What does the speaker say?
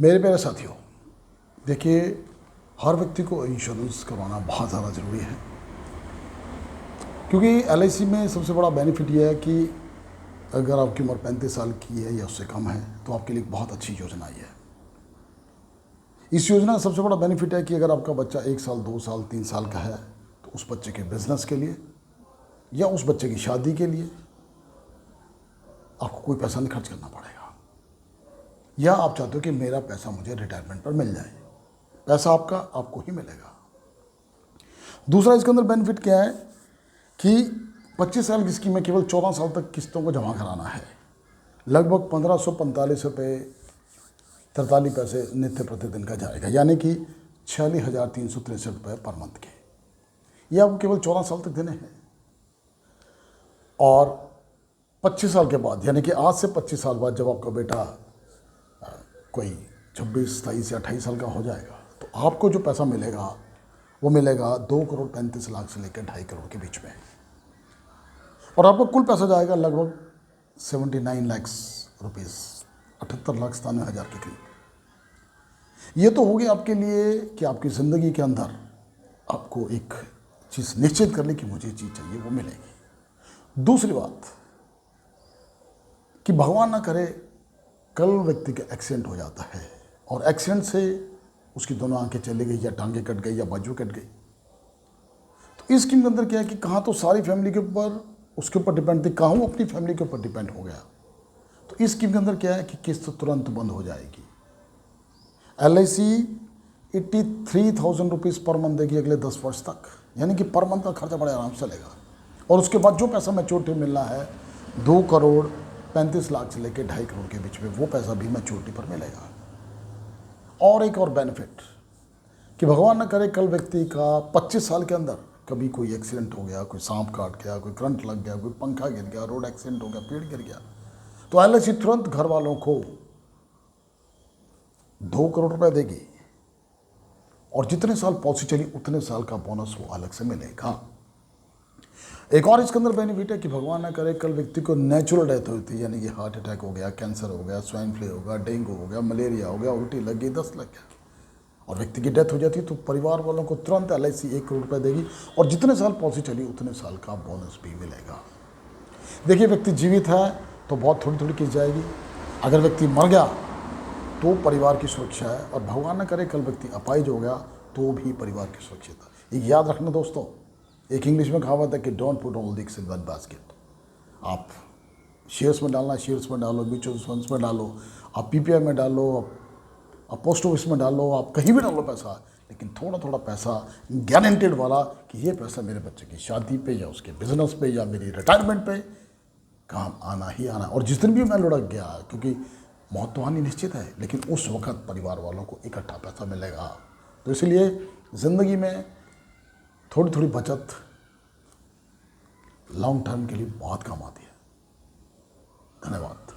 मेरे प्यारे साथियों, देखिए, हर व्यक्ति को इंश्योरेंस करवाना बहुत ज़्यादा ज़रूरी है, क्योंकि एलआईसी में सबसे बड़ा बेनिफिट ये है कि अगर आपकी उम्र 35 साल की है या उससे कम है तो आपके लिए बहुत अच्छी योजना आई है। इस योजना का सबसे बड़ा बेनिफिट है कि अगर आपका बच्चा 1 साल, 2 साल, 3 साल का है तो उस बच्चे के बिजनेस के लिए या उस बच्चे की शादी के लिए आपको कोई पैसा नहीं खर्च करना पड़ेगा, या आप चाहते हो कि मेरा पैसा मुझे रिटायरमेंट पर मिल जाए, पैसा आपका आपको ही मिलेगा। दूसरा इसके अंदर बेनिफिट क्या है कि 25 साल की स्कीम में केवल 14 साल तक किस्तों को जमा कराना है। लगभग 1545 रुपये 43 पैसे नित्य प्रतिदिन का जाएगा, यानी कि 46,363 रुपये पर मंथ के। ये आपको केवल 14 साल तक देने हैं, और 25 साल के बाद, यानी कि आज से 25 साल बाद जब आपका बेटा कोई 26, 27 या 28 साल का हो जाएगा तो आपको जो पैसा मिलेगा वो मिलेगा 2,35,00,000 से लेकर 2.5 करोड़ के बीच में, और आपका कुल पैसा जाएगा लगभग 79 लाख रुपीज़, 78,97,000 के करीब। ये तो होगी आपके लिए कि आपकी ज़िंदगी के अंदर आपको एक चीज़ निश्चित कर ली कि मुझे चीज़ चाहिए, वो मिलेगी। दूसरी बात कि भगवान ना करे कल व्यक्ति का एक्सीडेंट हो जाता है और एक्सीडेंट से उसकी दोनों आंखें चली गई या टांगें कट गई या बाजू कट गई, तो इस स्कीम के अंदर क्या है कि कहाँ तो सारी फैमिली के ऊपर उसके ऊपर डिपेंड थी, कहाँ वो अपनी फैमिली के ऊपर डिपेंड हो गया। तो इस स्कीम के अंदर क्या है कि किस्त तुरंत बंद हो जाएगी। LIC 83,000 रुपीज़ पर मंथ देगी अगले 10 वर्ष तक, यानी कि पर मंथ का खर्चा बड़े आराम से लेगा, और उसके बाद जो पैसा मैच्योरिटी मिलना है 2,35,00,000 से लेकर 2.5 करोड़ के बीच में, वो पैसा भी मैच्योरिटी पर मिलेगा। और एक और बेनिफिट कि भगवान न करे कल व्यक्ति का 25 साल के अंदर कभी कोई एक्सीडेंट हो गया, कोई सांप काट गया, कोई करंट लग गया, कोई पंखा गिर गया, रोड एक्सीडेंट हो गया, पेड़ गिर गया, तो LIC तुरंत घर वालों को 2 करोड़ रुपए देगी, और जितने साल पॉलिसी चली उतने साल का बोनस वो अलग से मिलेगा। एक और इसके अंदर बेनिफिट है कि भगवान ना करे कल व्यक्ति को नेचुरल डेथ होती है, यानी कि हार्ट अटैक हो गया, कैंसर हो गया, स्वाइन फ्लू हो गया, डेंगू हो गया, मलेरिया हो गया, उल्टी लग गई, दस्त लग गया, और व्यक्ति की डेथ हो जाती है तो परिवार वालों को तुरंत LIC 1 करोड़ रुपये देगी, और जितने साल पॉलिसी चली उतने साल का बोनस भी मिलेगा। देखिए, व्यक्ति जीवित है तो बहुत थोड़ी थोड़ी किस्त जाएगी, अगर व्यक्ति मर गया तो परिवार की सुरक्षा है, और भगवान न करे कल व्यक्ति अपाहिज हो गया तो भी परिवार की सुरक्षित है। ये याद रखना दोस्तों, एक इंग्लिश में कहावत है कि don't put all eggs in one basket. आप शेयर्स में डालना, शेयर्स में डालो, म्यूचुअल फंड्स में डालो, आप PPI में डालो, आप पोस्ट ऑफिस में डालो, आप कहीं भी डालो पैसा, लेकिन थोड़ा थोड़ा पैसा गारंटेड वाला कि ये पैसा मेरे बच्चे की शादी पे या उसके बिजनेस पे या मेरी रिटायरमेंट पे काम आना ही आना। और जिस दिन भी मैं लुढ़क गया, क्योंकि मौत तो आनी निश्चित है, लेकिन उस वक्त परिवार वालों को इकट्ठा पैसा मिलेगा। तो इसलिए ज़िंदगी में थोड़ी थोड़ी बचत लॉन्ग टर्म के लिए बहुत काम आती है। धन्यवाद।